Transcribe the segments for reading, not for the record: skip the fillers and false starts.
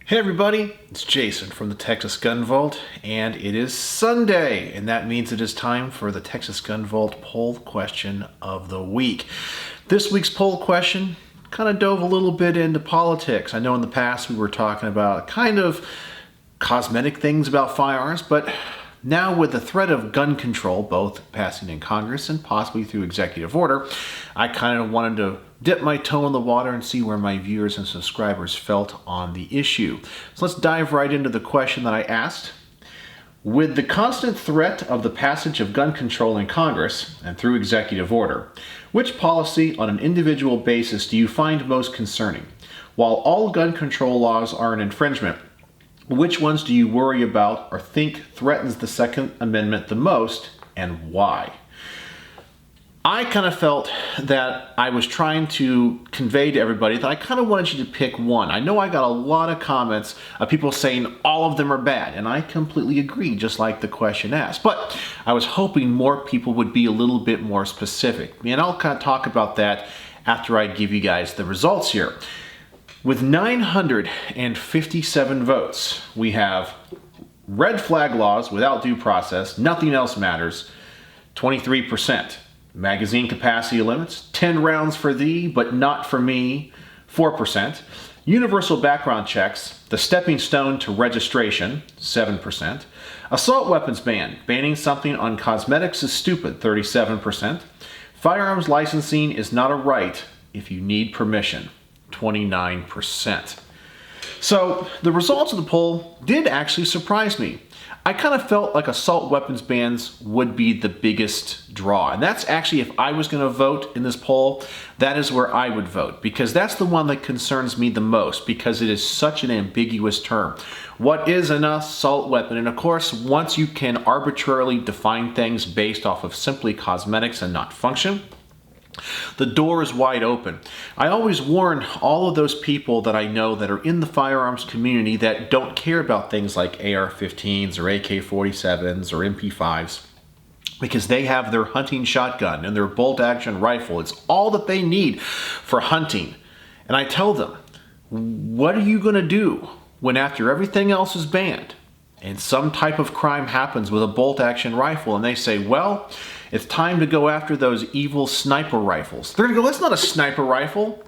Hey everybody, it's Jason from the Texas Gun Vault, and it is Sunday, and that means it is time for the Texas Gun Vault poll question of the week. This week's poll question kind of dove a little bit into politics. I know in the past we were talking about kind of cosmetic things about firearms, but now with the threat of gun control, both passing in Congress and possibly through executive order, I kind of wanted to dip my toe in the water and see where my viewers and subscribers felt on the issue. So let's dive right into the question that I asked. With the constant threat of the passage of gun control in Congress and through executive order, which policy on an individual basis do you find most concerning? While all gun control laws are an infringement, which ones do you worry about or think threatens the Second Amendment the most, and why? I kind of felt that I was trying to convey to everybody that I kind of wanted you to pick one. I know I got a lot of comments of people saying all of them are bad, and I completely agree, just like the question asked. But I was hoping more people would be a little bit more specific. And I'll kind of talk about that after I give you guys the results here. With 957 votes, we have red flag laws without due process, nothing else matters, 23%. Magazine capacity limits, 10 rounds for thee, but not for me, 4%. Universal background checks, the stepping stone to registration, 7%. Assault weapons ban, banning something on cosmetics is stupid, 37%. Firearms licensing is not a right if you need permission, 29%. So the results of the poll did actually surprise me. I kind of felt like assault weapons bans would be the biggest draw. And that's actually, if I was going to vote in this poll, that is where I would vote, because that's the one that concerns me the most, because it is such an ambiguous term. What is an assault weapon? And of course, once you can arbitrarily define things based off of simply cosmetics and not function, the door is wide open. I always warn all of those people that I know that are in the firearms community that don't care about things like AR-15s or AK-47s or MP5s, because they have their hunting shotgun and their bolt-action rifle. It's all that they need for hunting. And I tell them, what are you going to do when after everything else is banned and some type of crime happens with a bolt-action rifle and they say, well, it's time to go after those evil sniper rifles. They're going to go, that's not a sniper rifle.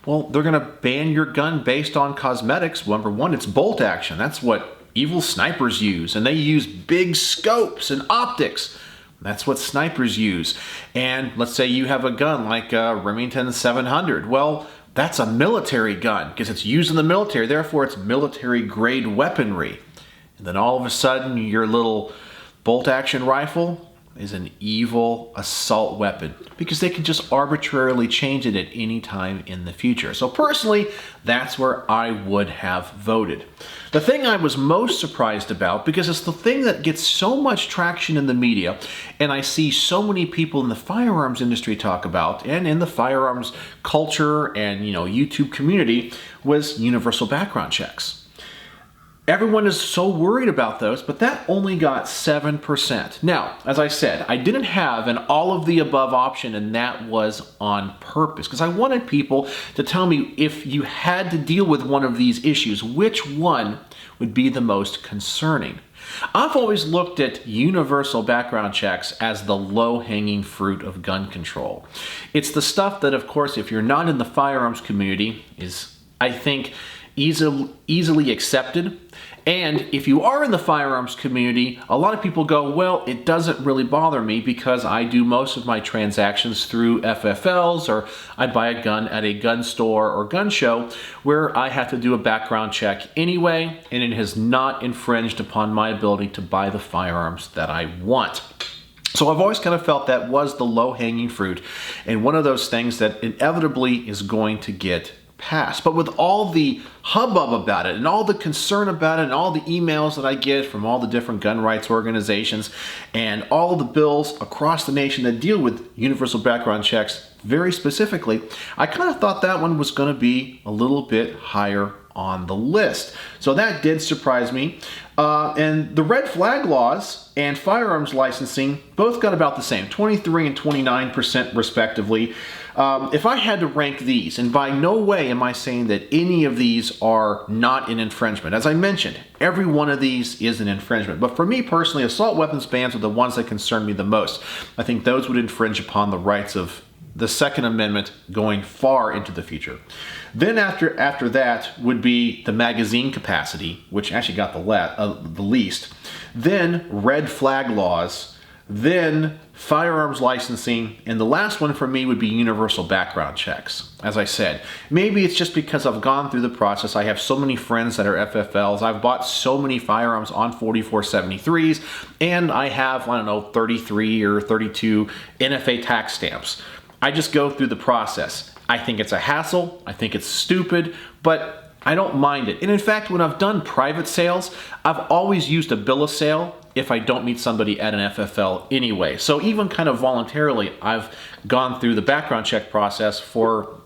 Well, they're going to ban your gun based on cosmetics. Number one, it's bolt action. That's what evil snipers use. And they use big scopes and optics. That's what snipers use. And let's say you have a gun like a Remington 700. Well, that's a military gun because it's used in the military. Therefore, it's military grade weaponry. And then all of a sudden, your little bolt action rifle is an evil assault weapon because they can just arbitrarily change it at any time in the future. So personally, that's where I would have voted. The thing I was most surprised about, because it's the thing that gets so much traction in the media, and I see so many people in the firearms industry talk about, and in the firearms culture and YouTube community, was universal background checks. Everyone is so worried about those, but that only got 7%. Now, as I said, I didn't have an all of the above option, and that was on purpose, because I wanted people to tell me if you had to deal with one of these issues, which one would be the most concerning. I've always looked at universal background checks as the low-hanging fruit of gun control. It's the stuff that, of course, if you're not in the firearms community, is, I think, easily accepted. And if you are in the firearms community, a lot of people go, well, it doesn't really bother me because I do most of my transactions through FFLs, or I buy a gun at a gun store or gun show where I have to do a background check anyway, and it has not infringed upon my ability to buy the firearms that I want. So I've always kind of felt that was the low-hanging fruit and one of those things that inevitably is going to get passed. But with all the hubbub about it and all the concern about it and all the emails that I get from all the different gun rights organizations and all the bills across the nation that deal with universal background checks very specifically, I kind of thought that one was going to be a little bit higher on the list. So that did surprise me. And the red flag laws and firearms licensing both got about the same, 23 and 29% respectively. If I had to rank these, and by no way am I saying that any of these are not an infringement. As I mentioned, every one of these is an infringement. But for me personally, assault weapons bans are the ones that concern me the most. I think those would infringe upon the rights of the Second Amendment going far into the future. Then after that would be the magazine capacity, which actually got the least. Then red flag laws. Then firearms licensing, and the last one for me would be universal background checks. As I said, maybe it's just because I've gone through the process. I have so many friends that are FFLs. I've bought so many firearms on 4473s, and I have, 33 or 32 NFA tax stamps. I just go through the process. I think it's a hassle. I think it's stupid, but I don't mind it. And in fact, when I've done private sales, I've always used a bill of sale if I don't meet somebody at an FFL anyway. So even kind of voluntarily, I've gone through the background check process for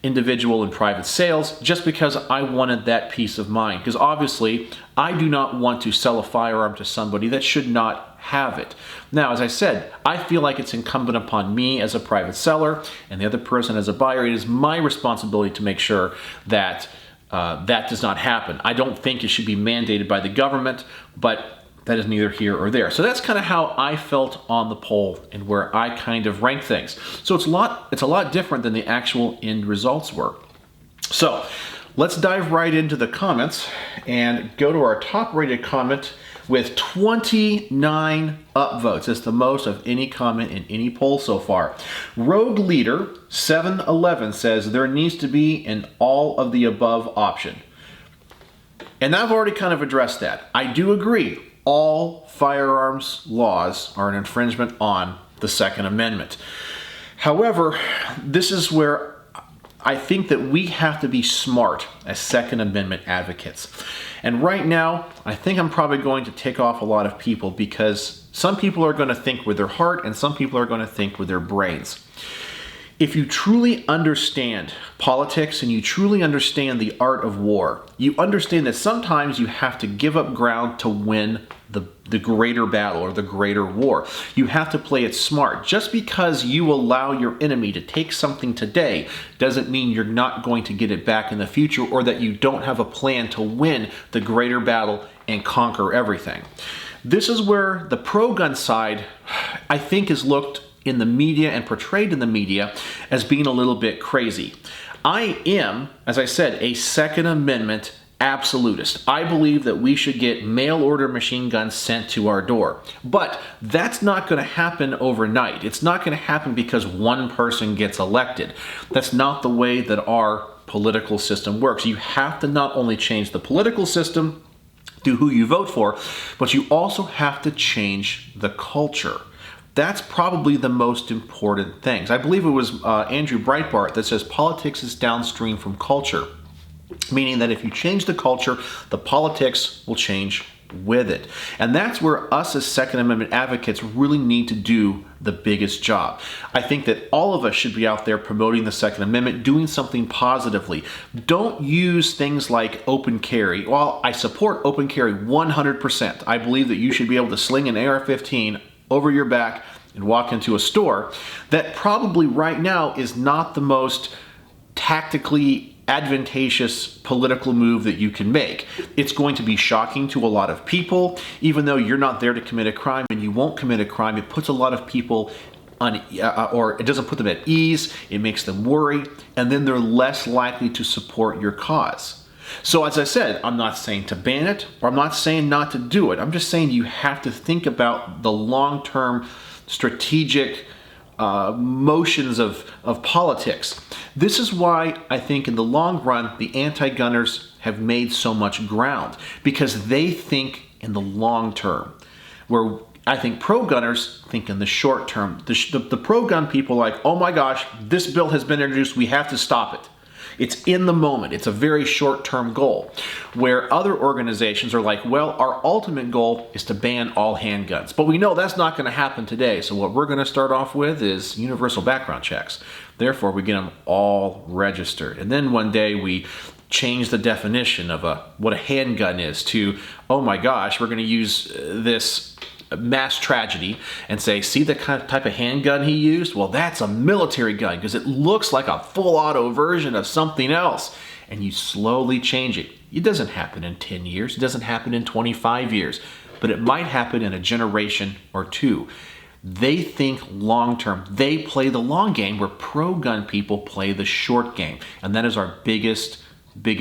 individual and private sales just because I wanted that peace of mind. Because obviously, I do not want to sell a firearm to somebody that should not have it. Now, as I said, I feel like it's incumbent upon me as a private seller and the other person as a buyer. It is my responsibility to make sure that that does not happen. I don't think it should be mandated by the government, but that is neither here or there. So that's kind of how I felt on the poll and where I kind of rank things. So it's a lot different than the actual end results were. So let's dive right into the comments and go to our top rated comment with 29 upvotes. It's the most of any comment in any poll so far. Rogue Leader 711 says there needs to be an all of the above option. And I've already kind of addressed that. I do agree. All firearms laws are an infringement on the Second Amendment. However, this is where I think that we have to be smart as Second Amendment advocates. And right now, I think I'm probably going to tick off a lot of people because some people are going to think with their heart and some people are going to think with their brains. If you truly understand politics and you truly understand the art of war, you understand that sometimes you have to give up ground to win the greater battle or the greater war. You have to play it smart. Just because you allow your enemy to take something today doesn't mean you're not going to get it back in the future or that you don't have a plan to win the greater battle and conquer everything. This is where the pro-gun side, I think, is looked in the media and portrayed in the media as being a little bit crazy. I am, as I said, a Second Amendment absolutist. I believe that we should get mail order machine guns sent to our door. But that's not going to happen overnight. It's not going to happen because one person gets elected. That's not the way that our political system works. You have to not only change the political system through who you vote for, but you also have to change the culture. That's probably the most important things. I believe it was Andrew Breitbart that says politics is downstream from culture, meaning that if you change the culture, the politics will change with it. And that's where us as Second Amendment advocates really need to do the biggest job. I think that all of us should be out there promoting the Second Amendment, doing something positively. Don't use things like open carry. While I support open carry 100%, I believe that you should be able to sling an AR-15 over your back and walk into a store. That probably right now is not the most tactically advantageous political move that you can make. It's going to be shocking to a lot of people, even though you're not there to commit a crime and you won't commit a crime. It puts a lot of people on, or it doesn't put them at ease. It makes them worry, and then they're less likely to support your cause. So as I said, I'm not saying to ban it, or I'm not saying not to do it. I'm just saying you have to think about the long-term strategic motions of politics. This is why I think in the long run, the anti-gunners have made so much ground, because they think in the long term, where I think pro-gunners think in the short term. The pro-gun people are like, oh my gosh, this bill has been introduced, we have to stop it. It's in the moment. It's a very short-term goal. Where other organizations are like, well, our ultimate goal is to ban all handguns. But we know that's not going to happen today. So what we're going to start off with is universal background checks. Therefore, we get them all registered. And then one day we change the definition of what a handgun is to, oh my gosh, we're going to use this mass tragedy and say, see the kind of type of handgun he used? Well, that's a military gun because it looks like a full auto version of something else. And you slowly change it. It doesn't happen in 10 years. It doesn't happen in 25 years. But it might happen in a generation or two. They think long term. They play the long game where pro-gun people play the short game. And that is our biggest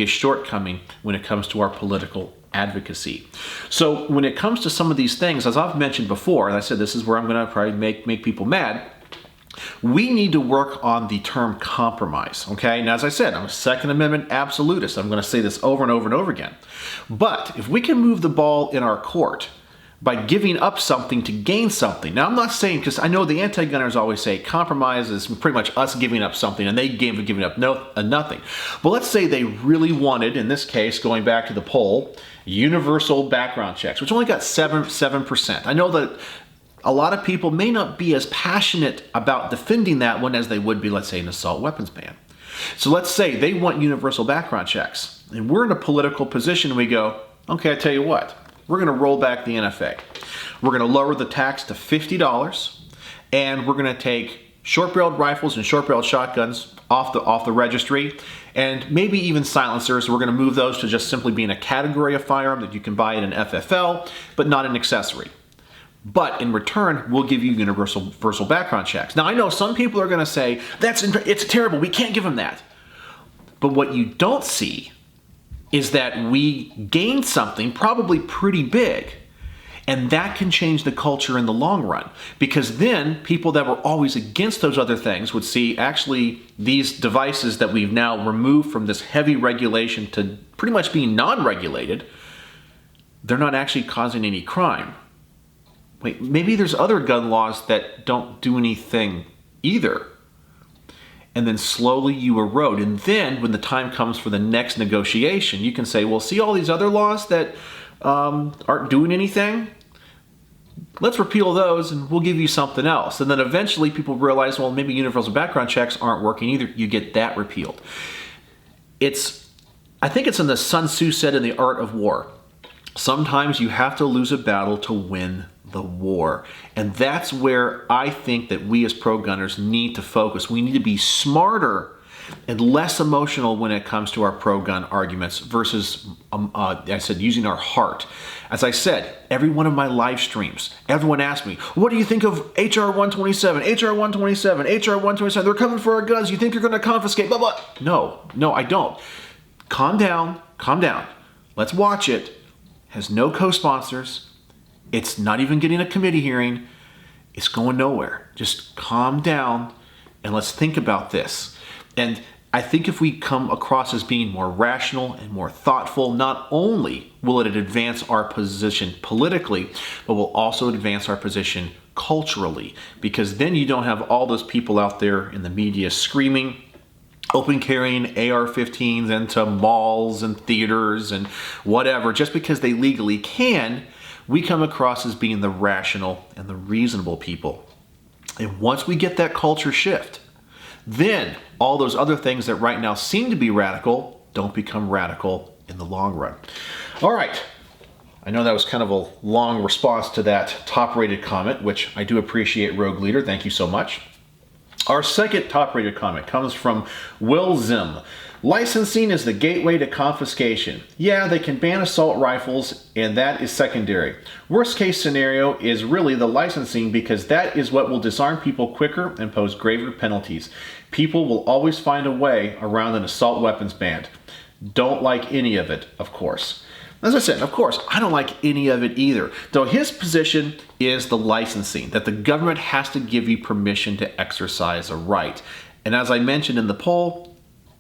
shortcoming when it comes to our political advocacy. So when it comes to some of these things, as I've mentioned before, and I said this is where I'm going to probably make people mad, we need to work on the term compromise, okay? Now, as I said, I'm a Second Amendment absolutist. I'm going to say this over and over and over again. But if we can move the ball in our court by giving up something to gain something. Now, I'm not saying, because I know the anti-gunners always say compromise is pretty much us giving up something, and they giving up nothing. But let's say they really wanted, in this case, going back to the poll, universal background checks, which only got 7%. I know that a lot of people may not be as passionate about defending that one as they would be, let's say, an assault weapons ban. So let's say they want universal background checks, and we're in a political position, and we go, okay, I tell you what, we're going to roll back the NFA. We're going to lower the tax to $50, and we're going to take short-barreled rifles and short-barreled shotguns off the registry, and maybe even silencers. We're going to move those to just simply being a category of firearm that you can buy at an FFL, but not an accessory. But in return, we'll give you universal background checks. Now, I know some people are going to say, it's terrible, we can't give them that. But what you don't see is that we gained something probably pretty big. And that can change the culture in the long run. Because then people that were always against those other things would see actually these devices that we've now removed from this heavy regulation to pretty much being non-regulated, they're not actually causing any crime. Wait, maybe there's other gun laws that don't do anything either. And then slowly you erode. And then when the time comes for the next negotiation, you can say, well, see all these other laws that aren't doing anything? Let's repeal those and we'll give you something else. And then eventually people realize, well, maybe universal background checks aren't working either. You get that repealed. I think it's in the Sun Tzu said in The Art of War. Sometimes you have to lose a battle to win the war. And that's where I think that we as pro-gunners need to focus. We need to be smarter and less emotional when it comes to our pro-gun arguments versus, I said, using our heart. As I said, every one of my live streams, everyone asks me, what do you think of HR 127, HR 127, HR 127? They're coming for our guns. You think you're going to confiscate, blah, blah. No, I don't. Calm down. Let's watch it. Has no co-sponsors. It's not even getting a committee hearing. It's going nowhere. Just calm down and let's think about this. And I think if we come across as being more rational and more thoughtful, not only will it advance our position politically, but will also advance our position culturally. Because then you don't have all those people out there in the media screaming, open carrying AR-15s into malls and theaters and whatever, just because they legally can. We come across as being the rational and the reasonable people. And once we get that culture shift, then all those other things that right now seem to be radical don't become radical in the long run. All right. I know that was kind of a long response to that top-rated comment, which I do appreciate, Rogue Leader. Thank you so much. Our second top-rated comment comes from Will Zim. Licensing is the gateway to confiscation. Yeah, they can ban assault rifles, and that is secondary. Worst case scenario is really the licensing, because that is what will disarm people quicker and pose graver penalties. People will always find a way around an assault weapons ban. Don't like any of it, of course. As I said, of course, I don't like any of it either. Though his position is the licensing, that the government has to give you permission to exercise a right. And as I mentioned in the poll,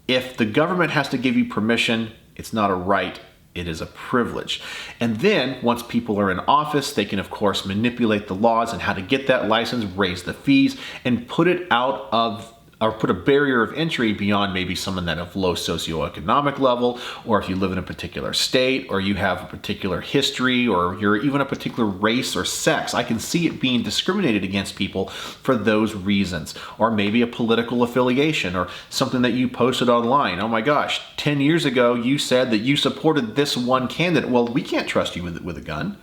if the government has to give you permission, it's not a right, it is a privilege. And then once people are in office, they can of course manipulate the laws and how to get that license, raise the fees, and put it out of, or put a barrier of entry beyond maybe someone that of low socioeconomic level, or if you live in a particular state, or you have a particular history, or you're even a particular race or sex. I can see it being discriminated against people for those reasons. Or maybe a political affiliation, or something that you posted online. Oh my gosh, 10 years ago you said that you supported this one candidate. Well, we can't trust you with a gun.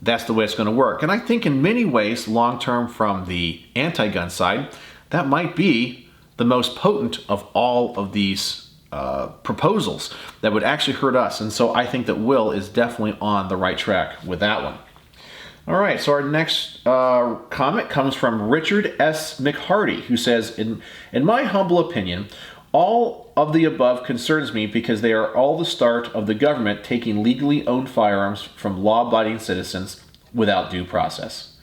that's the way it's going to work. And I think in many ways, long-term from the anti-gun side, that might be the most potent of all of these proposals that would actually hurt us. And so I think that Will is definitely on the right track with that one. All right, so our next comment comes from Richard S. McHardy, who says, in my humble opinion, all of the above concerns me because they are all the start of the government taking legally owned firearms from law-abiding citizens without due process.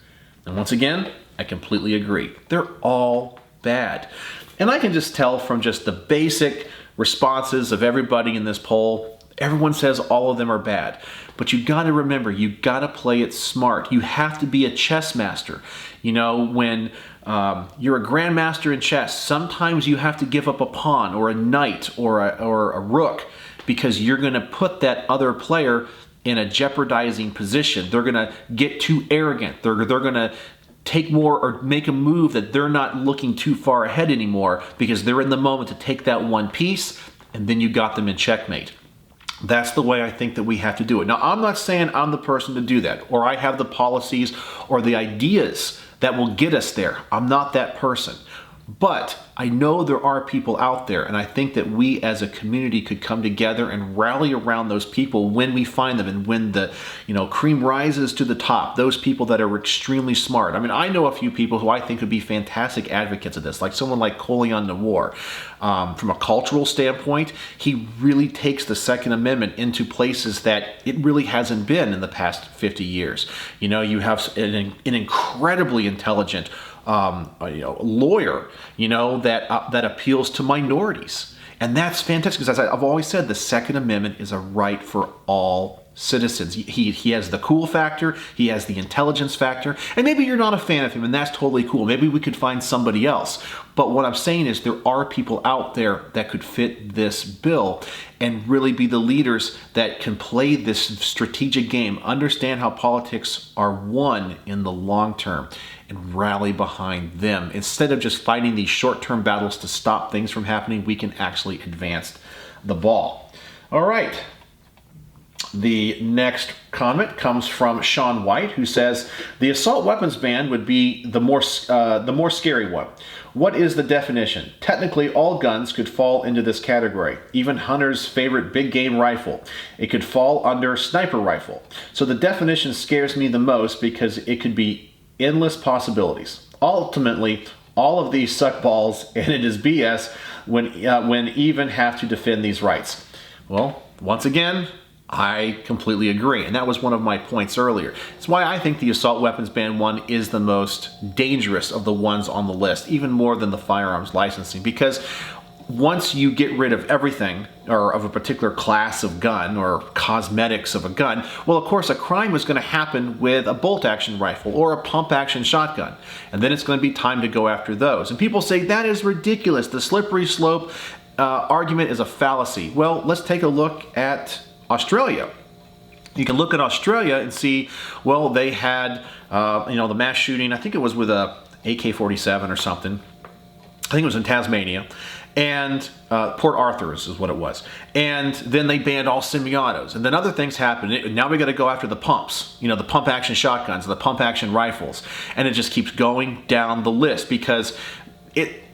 And once again, I completely agree. They're all bad. And I can just tell from just the basic responses of everybody in this poll, everyone says all of them are bad. But you got to remember, you got to play it smart. You have to be a chess master. You know, when you're a grandmaster in chess, sometimes you have to give up a pawn or a knight or a rook because you're going to put that other player in a jeopardizing position. They're going to get too arrogant. They're going to take more or make a move that they're not looking too far ahead anymore because they're in the moment to take that one piece, and then you got them in checkmate. That's the way I think that we have to do it. Now, I'm not saying I'm the person to do that, or I have the policies or the ideas that will get us there. I'm not that person. But I know there are people out there, and I think that we as a community could come together and rally around those people when we find them, and when the cream rises to the top, those people that are extremely smart. I mean, I know a few people who I think would be fantastic advocates of this, like someone like Kolian Nawar. From a cultural standpoint, he really takes the Second Amendment into places that it really hasn't been in the past 50 years. You know, you have an incredibly intelligent lawyer, that appeals to minorities. And that's fantastic, because as I've always said, the Second Amendment is a right for all citizens. He has the cool factor, he has the intelligence factor, and maybe you're not a fan of him, and that's totally cool. Maybe we could find somebody else. But what I'm saying is there are people out there that could fit this bill and really be the leaders that can play this strategic game, understand how politics are won in the long term, and rally behind them. Instead of just fighting these short-term battles to stop things from happening, we can actually advance the ball. All right. The next comment comes from Sean White, who says, the assault weapons ban would be the more scary one. What is the definition? Technically, all guns could fall into this category, even Hunter's favorite big game rifle. It could fall under sniper rifle. So the definition scares me the most because it could be endless possibilities. Ultimately, all of these suck balls, and it is BS when even have to defend these rights. Well, once again, I completely agree, and that was one of my points earlier. It's why I think the assault weapons ban one is the most dangerous of the ones on the list, even more than the firearms licensing, because once you get rid of everything, or of a particular class of gun, or cosmetics of a gun, well, of course, a crime is going to happen with a bolt-action rifle or a pump-action shotgun, and then it's going to be time to go after those. And people say, that is ridiculous. The slippery slope argument is a fallacy. Well, let's take a look at Australia. You can look at Australia and see, well, they had, the mass shooting, I think it was with a AK-47 or something. I think it was in Tasmania, and Port Arthur is what it was. And then they banned all semi-autos, and then other things happened. Now we got to go after the pumps, the pump action shotguns, the pump action rifles, and it just keeps going down the list, because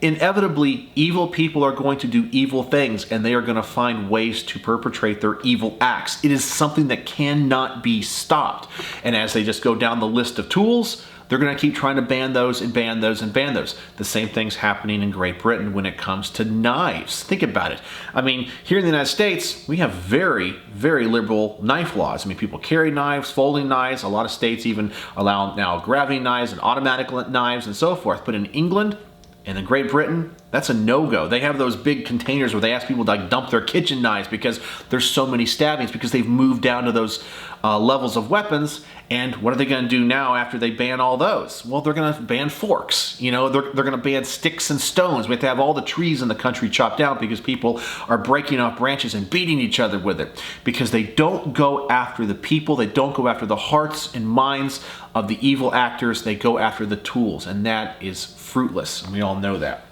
inevitably evil people are going to do evil things, and they are going to find ways to perpetrate their evil acts. It is something that cannot be stopped. And as they just go down the list of tools, they're going to keep trying to ban those and ban those and ban those. The same thing's happening in Great Britain when it comes to knives. Think about it. I mean, here in the United States, we have very, very liberal knife laws. I mean, people carry knives, folding knives. A lot of states even allow now gravity knives and automatic knives and so forth. But in England and in Great Britain, that's a no-go. They have those big containers where they ask people to dump their kitchen knives because there's so many stabbings, because they've moved down to those levels of weapons. And what are they going to do now after they ban all those? Well, they're going to ban forks. They're going to ban sticks and stones. We have to have all the trees in the country chopped down because people are breaking off branches and beating each other with it, because they don't go after the people. They don't go after the hearts and minds of the evil actors. They go after the tools, and that is fruitless, and we all know that.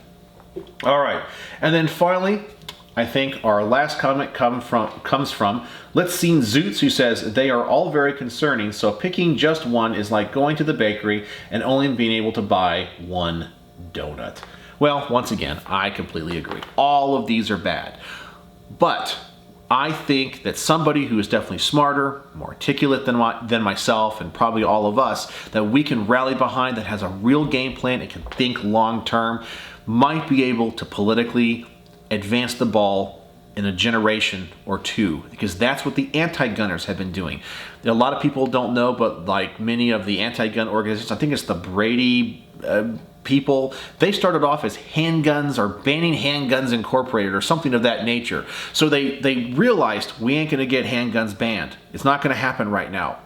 All right, and then finally, I think our last comment comes from Let's Seen Zoots, who says, they are all very concerning, so picking just one is like going to the bakery and only being able to buy one donut. Well, once again, I completely agree. All of these are bad. But I think that somebody who is definitely smarter, more articulate than myself, and probably all of us, that we can rally behind, that has a real game plan and can think long term, might be able to politically advance the ball in a generation or two, because that's what the anti-gunners have been doing. A lot of people don't know, but like many of the anti-gun organizations, I think it's the Brady people, they started off as handguns or Banning Handguns Incorporated or something of that nature. So they realized we ain't gonna get handguns banned. It's not gonna happen right now.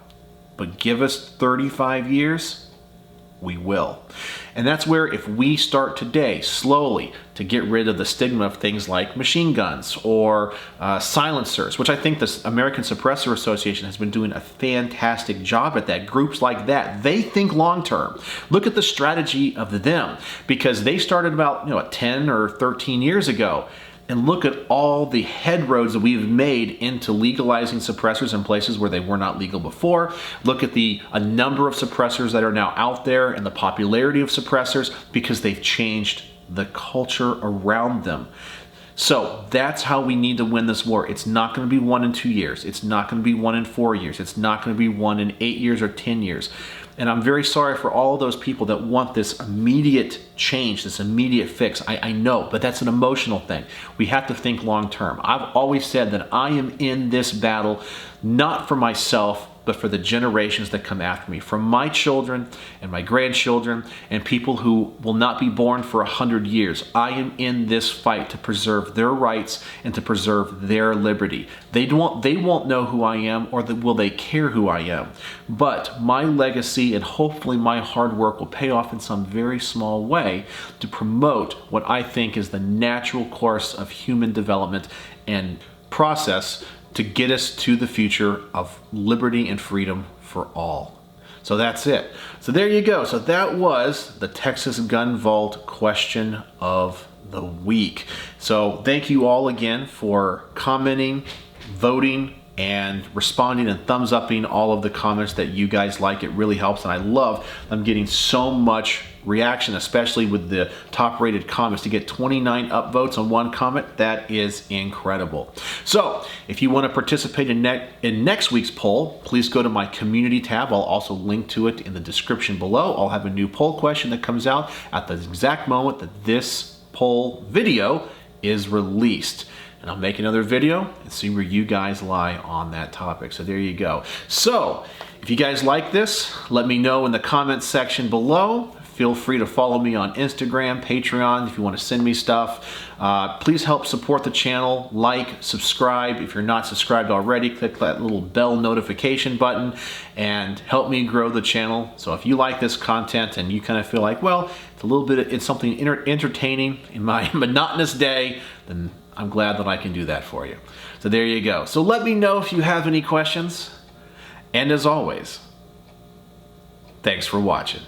But give us 35 years, we will. And that's where if we start today, slowly, to get rid of the stigma of things like machine guns or silencers, which I think the American Suppressor Association has been doing a fantastic job at that. Groups like that, they think long term. Look at the strategy of them, because they started about 10 or 13 years ago. And look at all the headroads that we've made into legalizing suppressors in places where they were not legal before. Look at a number of suppressors that are now out there and the popularity of suppressors, because they've changed the culture around them. So that's how we need to win this war. It's not going to be 1 in 2 years. It's not going to be 1 in 4 years. It's not going to be 1 in 8 years or 10 years. And I'm very sorry for all those people that want this immediate change, this immediate fix. I know, but that's an emotional thing. We have to think long term. I've always said that I am in this battle not for myself, but for the generations that come after me, for my children and my grandchildren and people who will not be born for 100 years. I am in this fight to preserve their rights and to preserve their liberty. They won't know who I am, or will they care who I am. But my legacy and hopefully my hard work will pay off in some very small way to promote what I think is the natural course of human development and process to get us to the future of liberty and freedom for all. So that's it. So there you go. So that was the Texas Gun Vault question of the week. So thank you all again for commenting, voting, and responding and thumbs upping all of the comments that you guys like. It really helps, and I love I'm getting so much reaction, especially with the top rated comments. To get 29 upvotes on one comment, that is incredible. So if you want to participate in next week's poll, please go to my community tab. I'll also link to it in the description below. I'll have a new poll question that comes out at the exact moment that this poll video is released. And I'll make another video and see where you guys lie on that topic. So there you go. So if you guys like this, let me know in the comments section below. Feel free to follow me on Instagram, Patreon, if you want to send me stuff. Please help support the channel. Like, subscribe. If you're not subscribed already, click that little bell notification button and help me grow the channel. So if you like this content and you kind of feel like, well, it's something entertaining in my monotonous day, then I'm glad that I can do that for you. So there you go. So let me know if you have any questions. And as always, thanks for watching.